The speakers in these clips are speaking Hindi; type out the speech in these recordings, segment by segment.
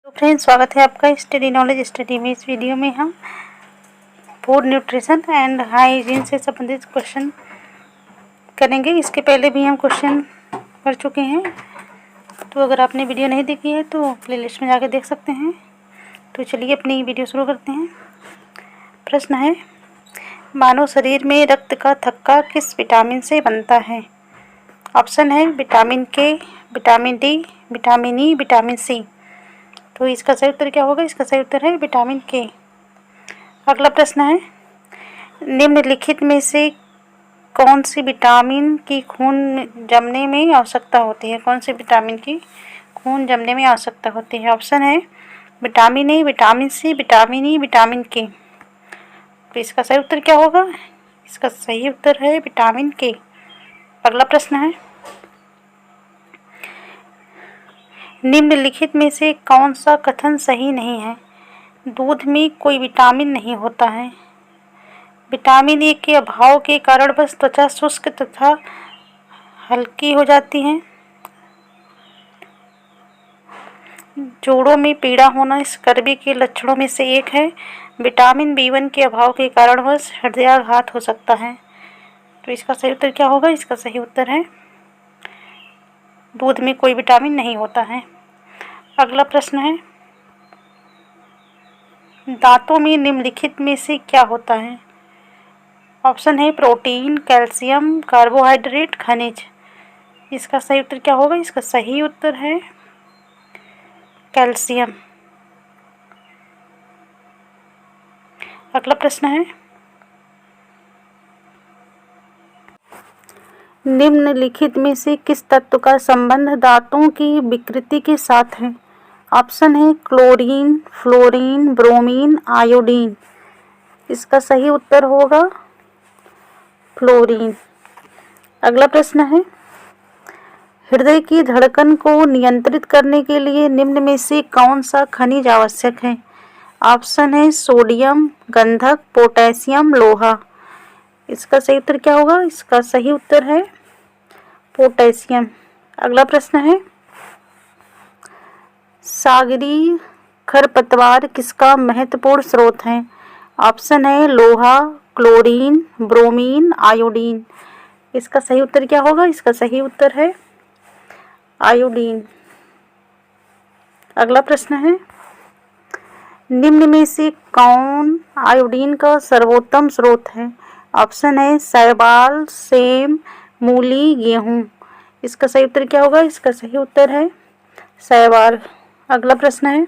फ्रेंड्स, स्वागत है आपका स्टडी नॉलेज स्टडी में। इस वीडियो में हम फूड न्यूट्रिशन एंड हाइजीन से संबंधित क्वेश्चन करेंगे। इसके पहले भी हम क्वेश्चन कर चुके हैं, तो अगर आपने वीडियो नहीं देखी है तो प्लेलिस्ट में जाकर देख सकते हैं। तो चलिए अपनी वीडियो शुरू करते हैं। प्रश्न है, मानव शरीर में रक्त का थक्का किस विटामिन से बनता है? ऑप्शन है vitamin K, vitamin D, vitamin E, vitamin C. तो इसका सही उत्तर क्या होगा? इसका सही उत्तर है विटामिन के। अगला प्रश्न है, निम्नलिखित में से कौन सी विटामिन की खून जमने में आवश्यकता होती है? कौन सी विटामिन की खून जमने में आवश्यकता होती है? ऑप्शन है vitamin A, vitamin C, vitamin E, vitamin K. तो इसका सही उत्तर क्या होगा? इसका सही उत्तर है विटामिन के। अगला प्रश्न है, निम्नलिखित में से कौन सा कथन सही नहीं है? दूध में कोई विटामिन नहीं होता है। विटामिन ए के अभाव के कारण बस त्वचा शुष्क तथा हल्की हो जाती है। जोड़ों में पीड़ा होना स्कर्वी के लक्षणों में से एक है। विटामिन B1 के अभाव के कारण बस हृदयाघात हो सकता है। तो इसका सही उत्तर क्या होगा? इसका सही उत्तर है दूध में कोई विटामिन नहीं होता है। अगला प्रश्न है, दांतों में निम्नलिखित में से क्या होता है? ऑप्शन है प्रोटीन, कैल्शियम, कार्बोहाइड्रेट, खनिज। इसका सही उत्तर क्या होगा? इसका सही उत्तर है कैल्शियम। अगला प्रश्न है, निम्नलिखित में से किस तत्व का संबंध दांतों की विकृति के साथ है? ऑप्शन है क्लोरीन, फ्लोरीन, ब्रोमीन, आयोडीन। इसका सही उत्तर होगा फ्लोरीन। अगला प्रश्न है, हृदय की धड़कन को नियंत्रित करने के लिए निम्न में से कौन सा खनिज आवश्यक है? ऑप्शन है सोडियम, गंधक, पोटेशियम, लोहा। इसका सही उत्तर क्या होगा? इसका सही उत्तर है पोटेशियम। अगला प्रश्न है, सागरीय खरपतवार किसका महत्वपूर्ण स्रोत है? ऑप्शन है लोहा, क्लोरीन, ब्रोमीन, आयोडीन। इसका सही उत्तर क्या होगा? इसका सही उत्तर है आयोडीन। अगला प्रश्न है, निम्न में से कौन आयोडीन का सर्वोत्तम स्रोत है? ऑप्शन है शैवाल, सेम, मूली, गेहूं। इसका सही उत्तर क्या होगा? इसका सही उत्तर है शैवाल। अगला प्रश्न है,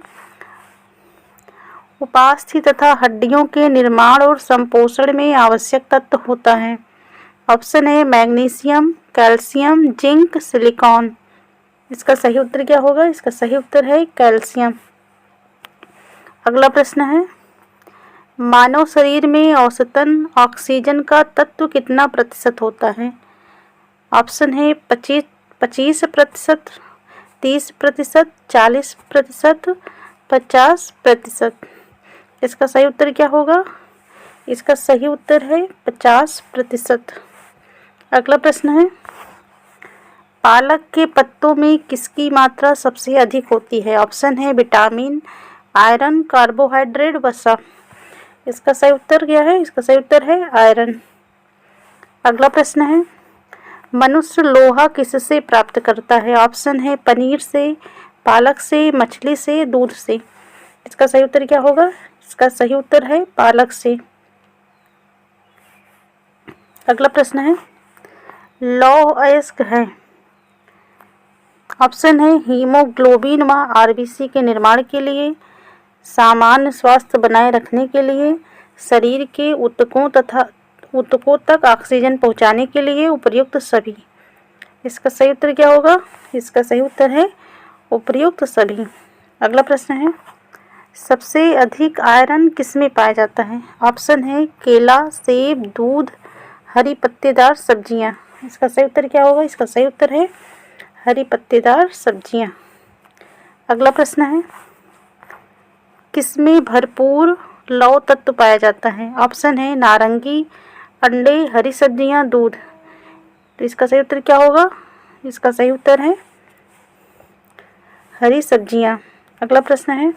उपास्थि तथा हड्डियों के निर्माण और संपोषण में आवश्यक तत्व होता है। ऑप्शन है मैग्नीशियम, कैल्शियम, जिंक, सिलिकॉन। इसका सही उत्तर क्या होगा? इसका सही उत्तर है कैल्शियम। अगला प्रश्न है, मानव शरीर में औसतन ऑक्सीजन का तत्व कितना प्रतिशत होता है? ऑप्शन है 25%, 30%, 40%, 50%। इसका सही उत्तर क्या होगा? इसका सही उत्तर है 50%। अगला प्रश्न है, पालक के पत्तों में किसकी मात्रा सबसे अधिक होती है? ऑप्शन है विटामिन, आयरन, कार्बोहाइड्रेट, वसा। इसका सही उत्तर क्या है? इसका सही उत्तर है आयरन। अगला प्रश्न है, मनुष्य लोहा किससे प्राप्त करता है? ऑप्शन है पनीर से, पालक से, मछली से, दूध से। इसका सही उत्तर क्या होगा? इसका सही उत्तर है पालक से। अगला प्रश्न है, लौह अयस्क है। ऑप्शन है हीमोग्लोबिन व आरबीसी के निर्माण के लिए, सामान्य स्वास्थ्य बनाए रखने के लिए, शरीर के ऊतकों तक ऑक्सीजन पहुंचाने के लिए, उपर्युक्त सभी। इसका सही उत्तर क्या होगा? इसका सही उत्तर है उपर्युक्त सभी। अगला प्रश्न है, सबसे अधिक आयरन किसमें पाया जाता है? ऑप्शन है केला, सेब, दूध, हरी पत्तेदार सब्जियां। इसका सही उत्तर क्या होगा? इसका सही उत्तर है हरी पत्तेदार सब्जियां। अगला प्रश्न है, किसमें भरपूर लौह तत्व पाया जाता है? ऑप्शन है नारंगी, अंडे, हरी सब्जियां, दूध। तो इसका सही उत्तर क्या होगा? इसका सही उत्तर है हरी सब्जियां। अगला प्रश्न है,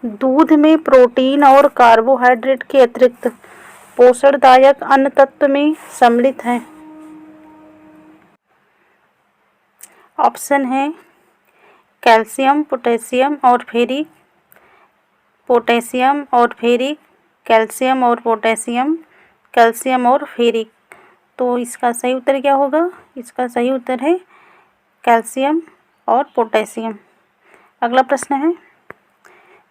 दूध में प्रोटीन और कार्बोहाइड्रेट के अतिरिक्त पोषणदायक अन्य तत्व में सम्मिलित हैं। ऑप्शन है कैल्शियम, पोटेशियम और फेरिक, पोटेशियम और फेरिक, कैल्शियम और पोटेशियम, कैल्शियम और फेरिक। तो इसका सही उत्तर क्या होगा? इसका सही उत्तर है कैल्शियम और पोटेशियम। अगला प्रश्न है,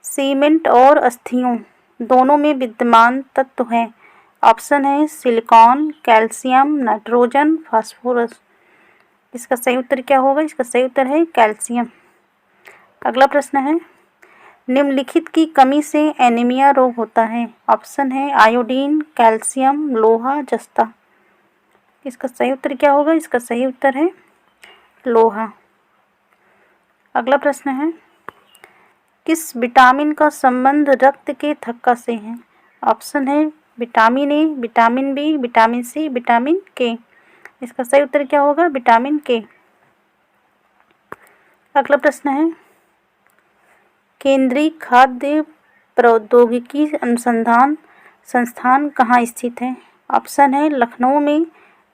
सीमेंट और अस्थियों दोनों में विद्यमान तत्व हैं। ऑप्शन है सिलिकॉन, कैल्शियम, नाइट्रोजन, फास्फोरस। इसका सही उत्तर क्या होगा? इसका सही उत्तर है कैल्शियम। अगला प्रश्न है, निम्नलिखित की कमी से एनीमिया रोग होता है। ऑप्शन है आयोडीन, कैल्शियम, लोहा, जस्ता। इसका सही उत्तर क्या होगा? इसका सही उत्तर है लोहा। अगला प्रश्न है, किस विटामिन का संबंध रक्त के थक्का से है? ऑप्शन है vitamin A, vitamin B, vitamin C, vitamin K. इसका सही उत्तर क्या होगा? विटामिन के। अगला प्रश्न है, केंद्रीय खाद्य प्रौद्योगिकी अनुसंधान संस्थान कहाँ स्थित है? ऑप्शन है लखनऊ में,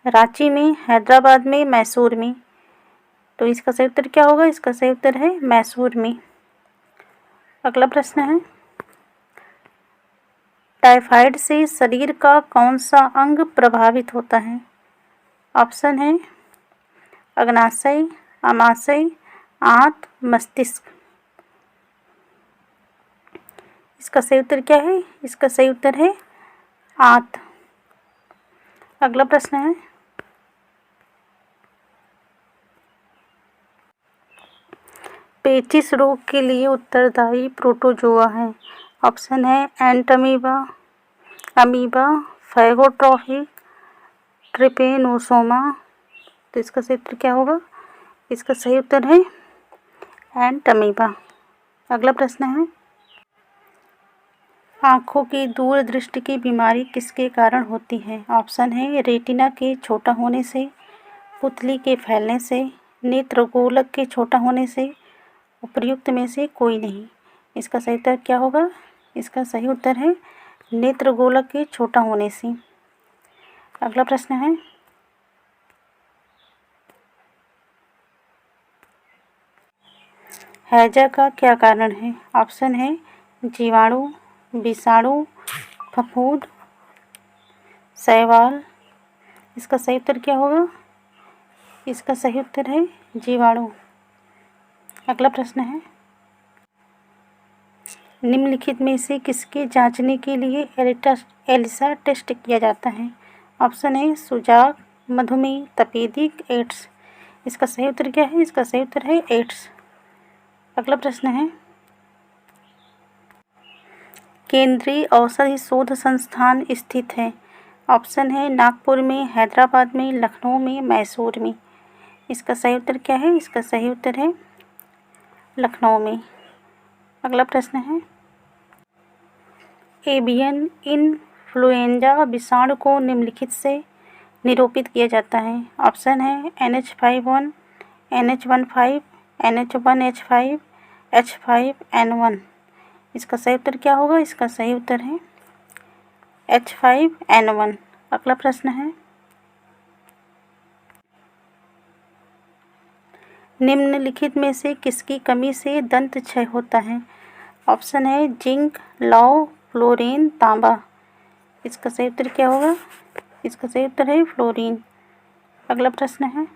रांची में, हैदराबाद में, मैसूर में। तो इसका सही उत्तर क्या होगा? इसका सही उत्तर है मैसूर में। अगला प्रश्न है, टाइफाइड से शरीर का कौन सा अंग प्रभावित होता है? ऑप्शन है अग्नाशय, आमाशय, आंत, मस्तिष्क। इसका सही उत्तर क्या है? इसका सही उत्तर है आंत। अगला प्रश्न है, पेचिश रोग के लिए उत्तरदायी प्रोटोजोआ है। ऑप्शन है एंटमीबा, अमीबा, फैगोट्रोफिक, ट्रिपेनोसोमा। तो इसका सही उत्तर क्या होगा? इसका सही उत्तर है एंटमीबा। अगला प्रश्न है, आँखों की दूरदृष्टि की बीमारी किसके कारण होती है? ऑप्शन है रेटिना के छोटा होने से, पुतली के फैलने से, नेत्रगोलक के छोटा होने से, उपर्युक्त में से कोई नहीं। इसका सही उत्तर क्या होगा? इसका सही उत्तर है नेत्रगोलक के छोटा होने से। अगला प्रश्न है, हैजा का क्या कारण है? ऑप्शन है जीवाणु, विषाणु, फफूंद, शैवाल। इसका सही उत्तर क्या होगा? इसका सही उत्तर है जीवाणु। अगला प्रश्न है, निम्नलिखित में से किसके जांचने के लिए एलिसा टेस्ट किया जाता है? ऑप्शन है सुजाक, मधुमेह, तपेदिक, एड्स। इसका सही उत्तर क्या है? इसका सही उत्तर है एड्स। अगला प्रश्न है, केंद्रीय औषधि शोध संस्थान स्थित है। ऑप्शन है नागपुर में, हैदराबाद में, लखनऊ में, मैसूर में। इसका सही उत्तर क्या है? इसका सही उत्तर है लखनऊ में। अगला प्रश्न है, एवियन इन्फ्लुएंजा विषाणु को निम्नलिखित से निरूपित किया जाता है। ऑप्शन है NH5, NH15, NH1H5, H5N1। इसका सही उत्तर क्या होगा? इसका सही उत्तर है H5N1। अगला प्रश्न है, निम्नलिखित में से किसकी कमी से दंत क्षय होता है? ऑप्शन है जिंक, लौह, फ्लोरीन, तांबा। इसका सही उत्तर क्या होगा? इसका सही उत्तर है फ्लोरीन। अगला प्रश्न है,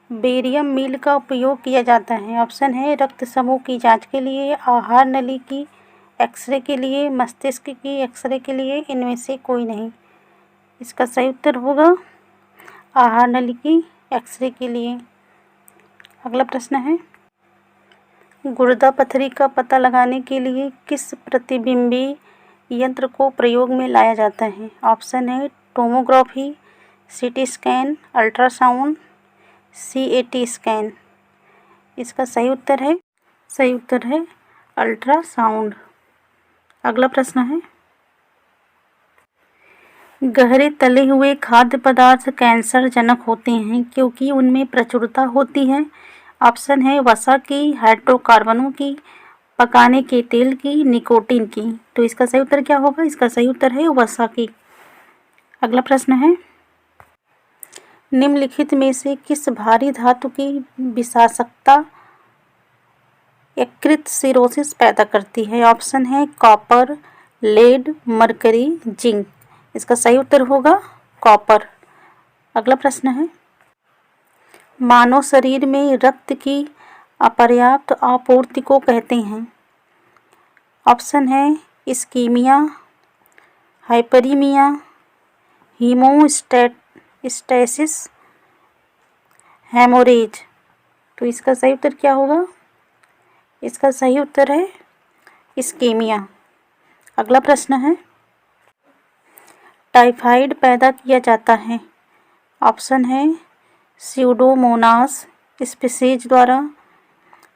बेरियम मील का उपयोग किया जाता है। ऑप्शन है रक्त समूह की जांच के लिए, आहार नली की एक्सरे के लिए, मस्तिष्क की एक्सरे के लिए, इनमें से कोई नहीं। इसका सही उत्तर होगा आहार नली की एक्सरे के लिए। अगला प्रश्न है, गुर्दा पथरी का पता लगाने के लिए किस प्रतिबिंबी यंत्र को प्रयोग में लाया जाता है? ऑप्शन है tomography, CT scan, ultrasound, CAT scan. इसका सही उत्तर है अल्ट्रासाउंड। अगला प्रश्न है, गहरे तले हुए खाद्य पदार्थ कैंसर जनक होते हैं क्योंकि उनमें प्रचुरता होती है। ऑप्शन है वसा की, हाइड्रोकार्बनों की, पकाने के तेल की, निकोटीन की। तो इसका सही उत्तर क्या होगा? इसका सही उत्तर है वसा की। अगला प्रश्न है, निम्नलिखित में से किस भारी धातु की विषाक्तता यकृत सिरोसिस पैदा करती है? ऑप्शन है कॉपर, लेड, मरकरी, जिंक। इसका सही उत्तर होगा कॉपर। अगला प्रश्न है, मानव शरीर में रक्त की अपर्याप्त आपूर्ति को कहते हैं? ऑप्शन है इस्कीमिया, हाइपरीमिया, हीमोस्टैसिस, हेमोरेज। तो इसका सही उत्तर क्या होगा? इसका सही उत्तर है इस्कीमिया। अगला प्रश्न है, टाइफाइड पैदा किया जाता है? ऑप्शन है स्यूडोमोनास स्पीसीज द्वारा,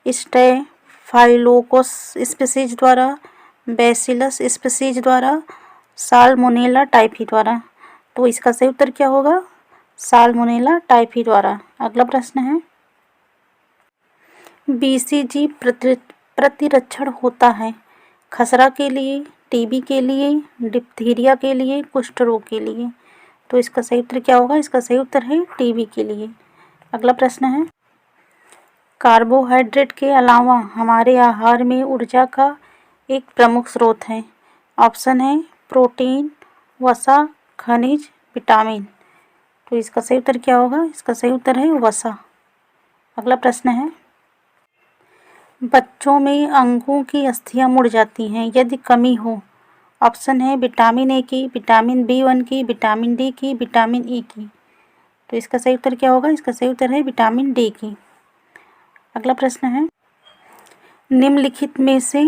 स्टेफाइलोकोकस स्पीसीज द्वारा, बैसिलस स्पीसीज द्वारा, साल्मोनेला टाइफी द्वारा। तो इसका सही उत्तर क्या होगा? साल्मोनेला टाइफी द्वारा। अगला प्रश्न है, बीसीजी प्रतिरक्षण होता है खसरा के लिए, टीबी के लिए, डिप्थीरिया के लिए, कुष्ठ रोग के लिए। तो इसका सही उत्तर क्या होगा? इसका सही उत्तर है टीबी के लिए। अगला प्रश्न है, कार्बोहाइड्रेट के अलावा हमारे आहार में ऊर्जा का एक प्रमुख स्रोत है? ऑप्शन है प्रोटीन, वसा, खनिज, विटामिन। तो इसका सही उत्तर क्या होगा? इसका सही उत्तर है वसा। अगला प्रश्न है, बच्चों में अंगों की अस्थियां मुड़ जाती हैं यदि कमी हो? ऑप्शन है विटामिन ए की, विटामिन B1 की, विटामिन डी की, विटामिन ई की। तो इसका सही उत्तर क्या होगा? इसका सही उत्तर है विटामिन डी की। अगला प्रश्न है, निम्नलिखित में से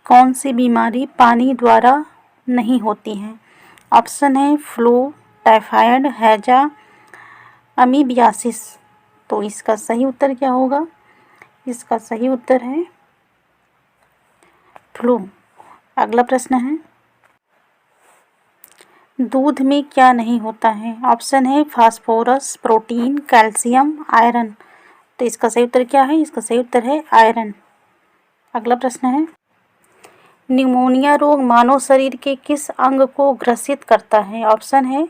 कौन सी बीमारी पानी द्वारा नहीं होती है? ऑप्शन है फ्लू, टाइफाइड, हैजा, अमीबियासिस। तो इसका सही उत्तर क्या होगा? इसका सही उत्तर है फ्लू। अगला प्रश्न है, दूध में क्या नहीं होता है? ऑप्शन है फास्फोरस, प्रोटीन, कैल्शियम, आयरन। तो इसका सही उत्तर क्या है? इसका सही उत्तर है आयरन। अगला प्रश्न है, निमोनिया रोग मानव शरीर के किस अंग को ग्रसित करता है? ऑप्शन है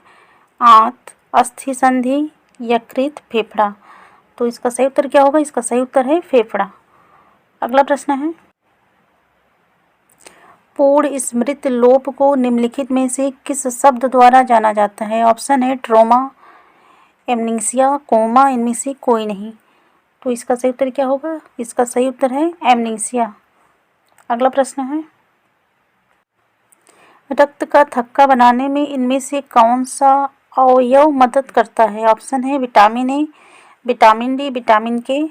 आंत, अस्थि संधि, यकृत, फेफड़ा। तो इसका सही उत्तर क्या होगा? इसका सही उत्तर है फेफड़ा। अगला प्रश्न है, पूर्ण स्मृति लोप को निम्नलिखित में से किस शब्द द्वारा जाना जाता है? ऑप्शन है ट्रोमा, एमनीसिया, कोमा, इनमें से कोई नहीं। तो इसका सही उत्तर क्या होगा? इसका सही उत्तर है एमनीसिया। अगला प्रश्न है, रक्त का थक्का बनाने में इनमें से कौन सा अवयव मदद करता है? ऑप्शन है vitamin A, vitamin D, vitamin के,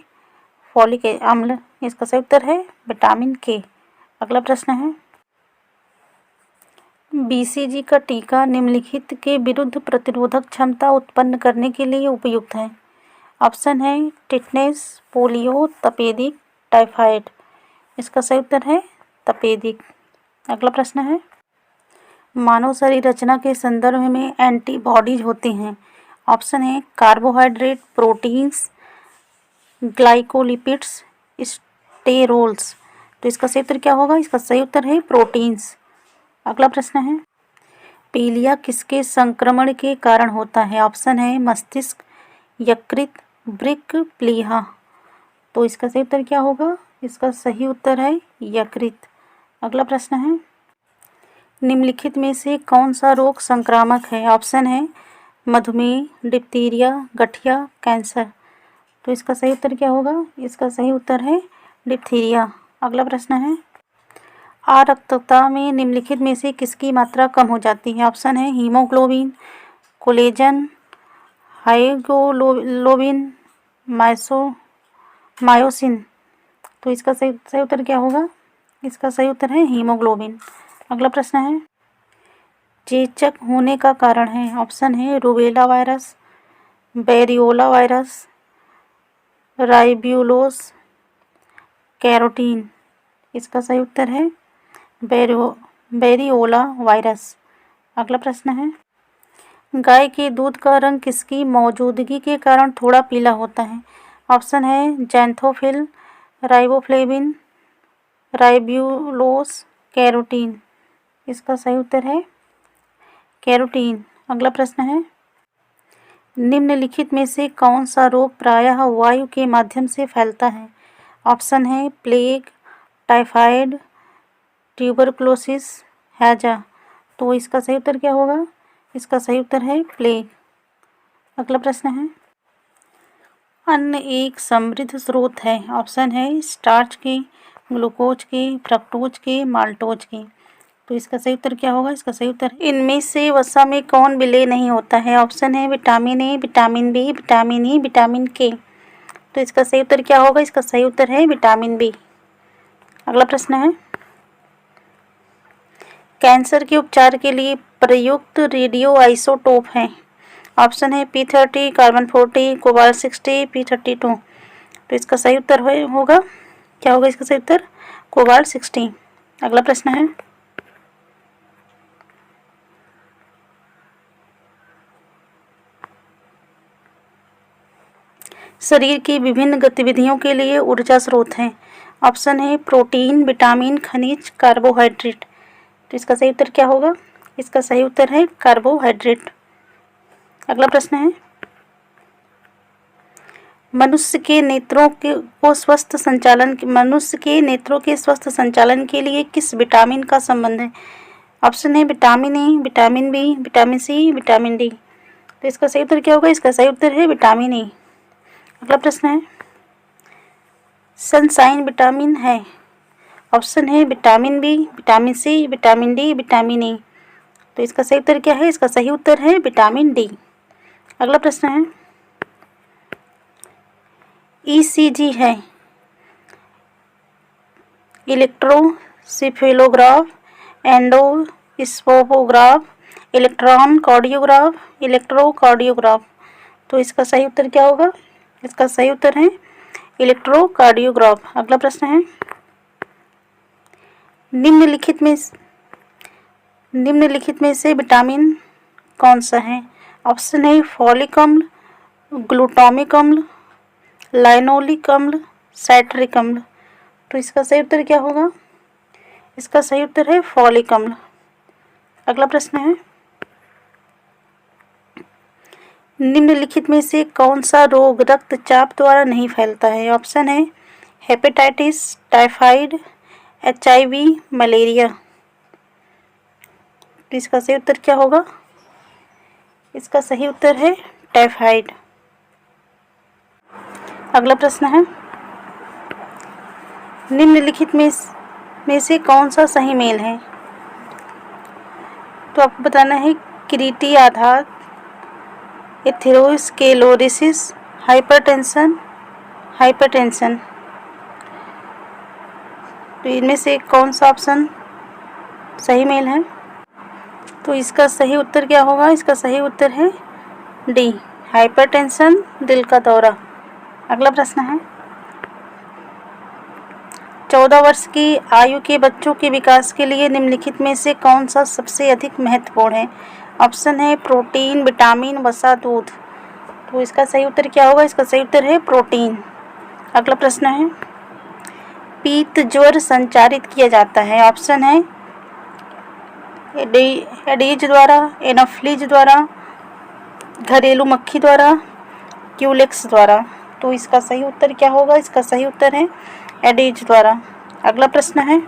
फॉलिक अम्ल। इसका सही उत्तर है विटामिन के। अगला प्रश्न है, बीसीजी का टीका निम्नलिखित के विरुद्ध प्रतिरोधक क्षमता उत्पन्न करने के लिए उपयुक्त है? ऑप्शन है टिटनेस, पोलियो, तपेदिक, टाइफाइड। इसका सही उत्तर है तपेदिक। अगला प्रश्न है, मानव शरीर रचना के संदर्भ में एंटीबॉडीज होते हैं? ऑप्शन है कार्बोहाइड्रेट, प्रोटीन्स, ग्लाइकोलिपिड्स, स्टेरोल्स। तो इसका सही उत्तर क्या होगा? इसका सही उत्तर है प्रोटीन्स। अगला प्रश्न है, पीलिया किसके संक्रमण के कारण होता है? ऑप्शन है मस्तिष्क, यकृत, वृक्क, प्लीहा। तो इसका सही उत्तर क्या होगा? इसका सही उत्तर है यकृत। अगला प्रश्न है, निम्नलिखित में से कौन सा रोग संक्रामक है? ऑप्शन है मधुमेह, डिप्थीरिया, गठिया, कैंसर। तो इसका सही उत्तर क्या होगा? इसका सही उत्तर है डिप्थीरिया। अगला प्रश्न है, आरक्तता में निम्नलिखित में से किसकी मात्रा कम हो जाती है? ऑप्शन है हीमोग्लोबिन, कोलेजन, हाइगोलोबिन, मायोसिन। तो इसका सही उत्तर क्या होगा? इसका सही उत्तर है हीमोग्लोबिन। अगला प्रश्न है, चेचक होने का कारण है? ऑप्शन है rubella virus, variola virus, ribulose, carotene. इसका सही उत्तर है वेरियोला वायरस। अगला प्रश्न है, गाय के दूध का रंग किसकी मौजूदगी के कारण थोड़ा पीला होता है? ऑप्शन है जैंथोफिल, राइबोफ्लेविन, राइब्यूलोस, कैरोटीन। इसका सही उत्तर है कैरोटीन। अगला प्रश्न है, निम्नलिखित में से कौन सा रोग प्रायः वायु के माध्यम से फैलता है? ऑप्शन है प्लेग, टाइफाइड, ट्यूबरकुलोसिस, हैजा। तो इसका सही उत्तर क्या होगा? इसका सही उत्तर है प्लेग। अगला प्रश्न है, अन्न एक समृद्ध स्रोत है। ऑप्शन है स्टार्च के, ग्लूकोज के, फ्रक्टोज के, माल्टोज के। तो इसका सही उत्तर क्या होगा? इसका सही उत्तर है, इनमें से वसा में कौन विलय नहीं होता है? ऑप्शन है vitamin A, vitamin B, vitamin E, vitamin K. तो इसका सही उत्तर क्या होगा? इसका सही उत्तर है विटामिन बी। अगला प्रश्न है, कैंसर के उपचार के लिए प्रयुक्त रेडियो आइसोटोप है। ऑप्शन है P30, कार्बन 40, कोबाल्ट 60, P32। तो इसका सही उत्तर होगा क्या होगा? इसका सही उत्तर कोबाल्ट 60। अगला प्रश्न है, शरीर की विभिन्न गतिविधियों के लिए ऊर्जा स्रोत हैं। ऑप्शन है प्रोटीन, विटामिन, खनिज, कार्बोहाइड्रेट। तो इसका सही उत्तर क्या होगा? इसका सही उत्तर है कार्बोहाइड्रेट। अगला प्रश्न है, मनुष्य के नेत्रों के स्वस्थ संचालन के लिए किस विटामिन का संबंध है? ऑप्शन है vitamin A, vitamin B, vitamin C, vitamin D. तो इसका सही उत्तर क्या होगा? इसका सही उत्तर है विटामिन ए। अगला प्रश्न है, सनशाइन विटामिन है। ऑप्शन है vitamin B, vitamin C, vitamin D, vitamin A. तो इसका सही उत्तर क्या है? इसका सही उत्तर है विटामिन डी। अगला प्रश्न है, ईसीजी है इलेक्ट्रोसिफेलोग्राफ, एंडोस्कोपोग्राफ, इलेक्ट्रॉन कार्डियोग्राफ, इलेक्ट्रोकार्डियोग्राफ। तो इसका सही उत्तर क्या होगा? इसका सही उत्तर है इलेक्ट्रोकार्डियोग्राफ। अगला प्रश्न है, निम्नलिखित में से विटामिन कौन सा है? ऑप्शन है फॉलिक अम्ल, ग्लूटामिक अम्ल, लाइनोलिक अम्ल, साइट्रिक अम्ल। तो इसका सही उत्तर क्या होगा? इसका सही उत्तर है फॉलिक अम्ल। अगला प्रश्न है, निम्नलिखित में से कौन सा रोग रक्तचाप द्वारा नहीं फैलता है? ऑप्शन है हेपेटाइटिस, टाइफाइड, HIV, मलेरिया। तो इसका सही उत्तर क्या होगा? इसका सही उत्तर है टाइफाइड। अगला प्रश्न है, निम्नलिखित में से कौन सा सही मेल है? तो आपको बताना है किरीटी आधात, एथेरोस्क्लेरोसिस, हाइपरटेंशन। तो इनमें से कौन सा ऑप्शन सही मेल है? तो इसका सही उत्तर क्या होगा? इसका सही उत्तर है डी, हाइपरटेंशन, दिल का दौरा। अगला प्रश्न है, 14 वर्ष की आयु के बच्चों के विकास के लिए निम्नलिखित में से कौन सा सबसे अधिक महत्वपूर्ण है? ऑप्शन है प्रोटीन, विटामिन, वसा, दूध। तो इसका सही उत्तर क्या होगा? इसका सही उत्तर है प्रोटीन। अगला प्रश्न है, पीत ज्वर संचारित किया जाता है। ऑप्शन है एडीज द्वारा, एनाफ्लीज द्वारा, घरेलू मक्खी द्वारा, क्यूलेक्स द्वारा। तो इसका सही उत्तर क्या होगा? इसका सही उत्तर है एडीज द्वारा। अगला प्रश्न है,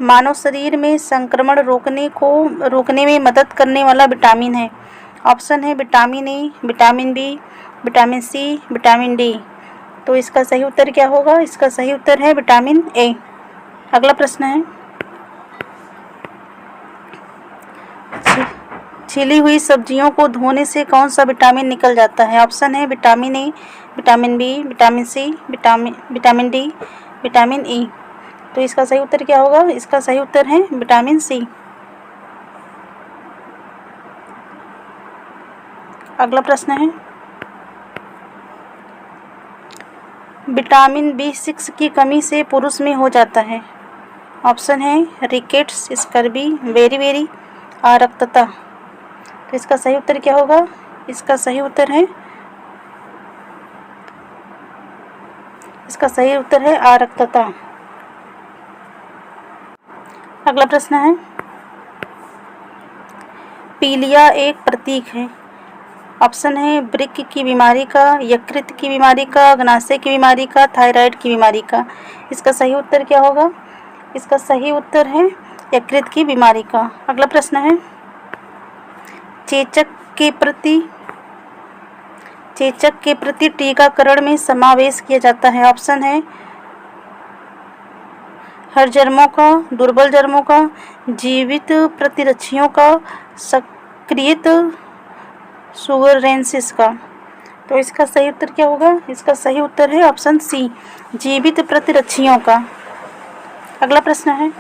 मानव शरीर में संक्रमण रोकने में मदद करने वाला विटामिन है। ऑप्शन है vitamin A, vitamin B, vitamin C, vitamin D. तो इसका सही उत्तर क्या होगा? इसका सही उत्तर है विटामिन ए। अगला प्रश्न है, छिली हुई सब्जियों को धोने से कौन सा विटामिन निकल जाता है? ऑप्शन है vitamin A, vitamin B, vitamin C, vitamin D, vitamin E. तो इसका सही उत्तर क्या होगा? इसका सही उत्तर है विटामिन सी। अगला प्रश्न है, विटामिन B6 की कमी से पुरुष में हो जाता है। ऑप्शन है रिकेट्स, स्कर्वी, बेरी, आरक्तता। तो इसका सही उत्तर क्या होगा? इसका सही उत्तर है इसका सही उत्तर है आरक्तता। अगला प्रश्न है, पीलिया एक प्रतीक है। ऑप्शन है वृक्क की बीमारी का, यकृत की बीमारी का, अग्नाशय की बीमारी का, थायराइड की बीमारी का। इसका सही उत्तर क्या होगा? इसका सही उत्तर है यकृत की बीमारी का। अगला प्रश्न है, चेचक के प्रति टीकाकरण में समावेश किया जाता है। ऑप्शन है हर जर्मों का, दुर्बल जर्मों का, जीवित प्रतिरक्षियों का, सक्रियत सुगरेंसिस का। तो इसका सही उत्तर क्या होगा? इसका सही उत्तर है ऑप्शन सी, जीवित प्रतिरक्षियों का। अगला प्रश्न है,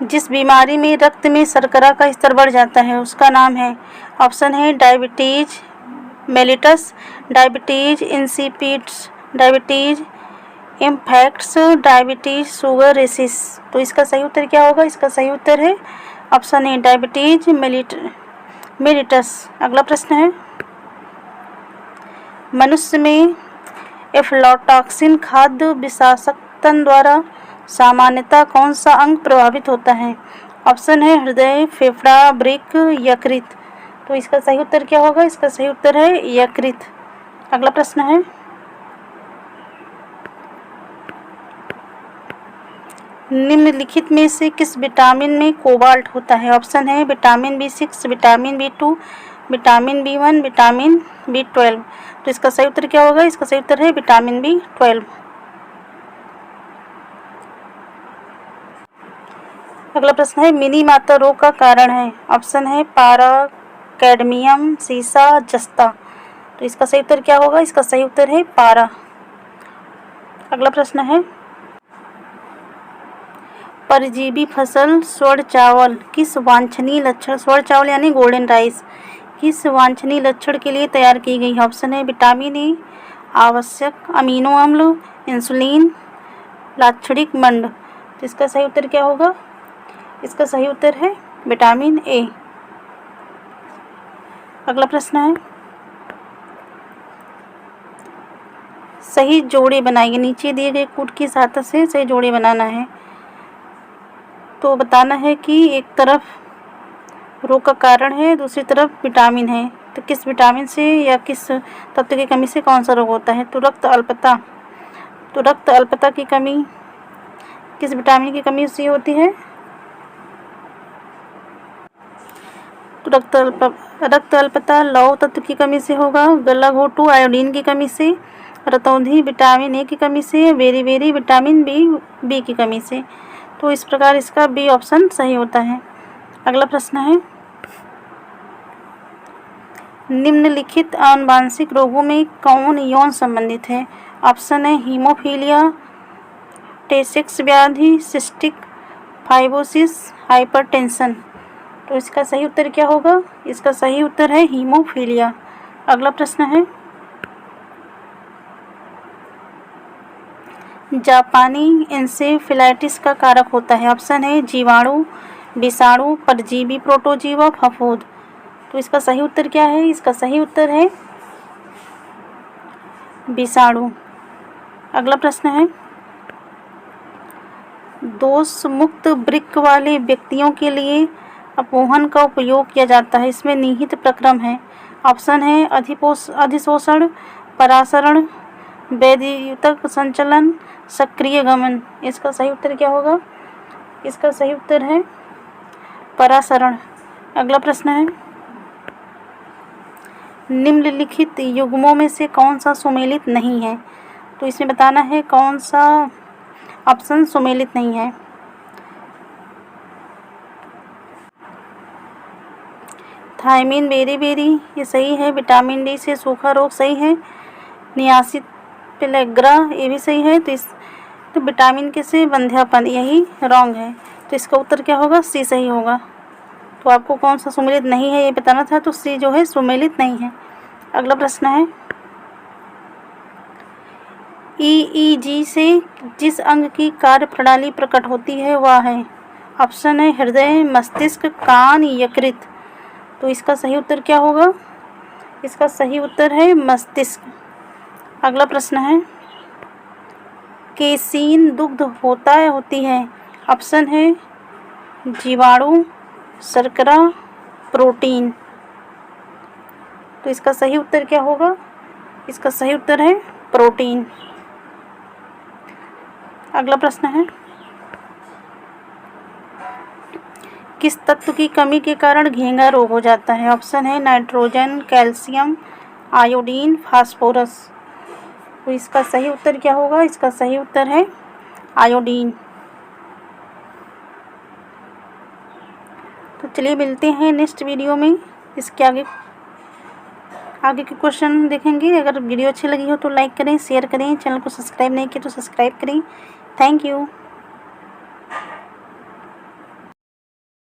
जिस बीमारी में रक्त में शर्करा का स्तर बढ़ जाता है उसका नाम है। ऑप्शन है diabetes mellitus, diabetes insipidus, diabetes इम्फेक्ट्स, डायबिटीज सुगरेसिस। तो इसका सही उत्तर क्या होगा? इसका सही उत्तर है ऑप्शन ए, डायबिटीज मेलिटस। अगला प्रश्न है, मनुष्य में एफ्लॉटॉक्सिन खाद्य विषाक्तता द्वारा सामान्यतः कौन सा अंग प्रभावित होता है? ऑप्शन है हृदय, फेफड़ा, वृक्क, यकृत। तो इसका सही उत्तर क्या होगा? इसका सही उत्तर है यकृत। अगला प्रश्न है, निम्नलिखित में से किस विटामिन में कोबाल्ट होता है? ऑप्शन है vitamin B6, vitamin B2, vitamin B1, vitamin B12। तो इसका सही उत्तर क्या होगा? इसका सही उत्तर है विटामिन B12। अगला प्रश्न है, मिनी माता रोग का कारण है। ऑप्शन है पारा, कैडमियम, सीसा, जस्ता। तो इसका सही उत्तर क्या होगा? इसका सही उत्तर है पारा। अगला प्रश्न है, परजीवी फसल स्वर्ण चावल किस वांछनीय लक्षण, स्वर्ण चावल यानी गोल्डन राइस, किस वांछनीय लक्षण के लिए तैयार की गई है? ऑप्शन है विटामिन ए, आवश्यक अमीनो अम्ल, इंसुलिन, लाक्षणिक मंड। तो इसका सही उत्तर क्या होगा? इसका सही उत्तर है विटामिन ए। अगला प्रश्न है, सही जोड़े बनाइए। नीचे दिए गए कूट की सहायता से सही जोड़े बनाना है। तो बताना है कि एक तरफ रोग का कारण है, दूसरी तरफ विटामिन है, तो किस विटामिन से या किस तत्व की कमी से कौन सा रोग होता है? तो रक्त अल्पता की कमी किस विटामिन की कमी से होती है? तो रक्त अल्पता लौह तत्व की कमी से होगा, गलाघोटू आयोडीन की कमी से, रतौंधी विटामिन ए की कमी से, बेरी विटामिन बी की कमी से। तो इस प्रकार इसका बी ऑप्शन सही होता है। अगला प्रश्न है, निम्नलिखित आनुवांशिक रोगों में कौन यौन संबंधित है? ऑप्शन है हीमोफीलिया, टेसेक्स व्याधि, सिस्टिक फाइब्रोसिस, हाइपरटेंशन। तो इसका सही उत्तर क्या होगा? इसका सही उत्तर है हीमोफीलिया। अगला प्रश्न है, जापानी इंसेफेलाइटिस का कारक होता है। ऑप्शन है जीवाणु, विषाणु, परजीवी, प्रोटोजीवा, फफूंद। तो इसका सही उत्तर क्या है? इसका सही उत्तर है विषाणु। अगला प्रश्न है, दोष मुक्त वृक्क वाले व्यक्तियों के लिए अपोहन का उपयोग किया जाता है, इसमें निहित प्रक्रम है। ऑप्शन है अधिशोषण, परासरण, वैद्युतिक संचलन, सक्रिय गमन। इसका सही उत्तर क्या होगा? इसका सही उत्तर है परासरण। अगला प्रश्न है, निम्नलिखित युग्मों में से कौन सा सुमेलित नहीं है? तो इसमें बताना है कौन सा ऑप्शन सुमेलित नहीं है। थायमिन बेरी ये सही है, विटामिन डी से सूखा रोग सही है, नियासित पेलेग्रा ये भी सही है। तो विटामिन के से बंध्यापन यही रॉन्ग है। तो इसका उत्तर क्या होगा? सी सही होगा। तो आपको कौन सा सुमेलित नहीं है ये बताना था, तो सी जो है सुमेलित नहीं है। अगला प्रश्न है, ईईजी से जिस अंग की कार्य प्रणाली प्रकट होती है वह है। ऑप्शन है हृदय, मस्तिष्क, कान, यकृत। तो इसका सही उत्तर क्या होगा? इसका सही उत्तर है मस्तिष्क। अगला प्रश्न है, केसीन दुग्ध होती है? ऑप्शन है जीवाणु, शर्करा, प्रोटीन। तो इसका सही उत्तर क्या होगा? इसका सही उत्तर है प्रोटीन। अगला प्रश्न है, किस तत्व की कमी के कारण घेंघा रोग हो जाता है? ऑप्शन है नाइट्रोजन, कैल्शियम, आयोडीन, फास्फोरस। तो इसका सही उत्तर क्या होगा? इसका सही उत्तर है आयोडीन। तो चलिए मिलते हैं नेक्स्ट वीडियो में। इसके आगे के क्वेश्चन देखेंगे। अगर वीडियो अच्छी लगी हो तो लाइक करें, शेयर करें, चैनल को सब्सक्राइब नहीं किया तो सब्सक्राइब करें। Thank you.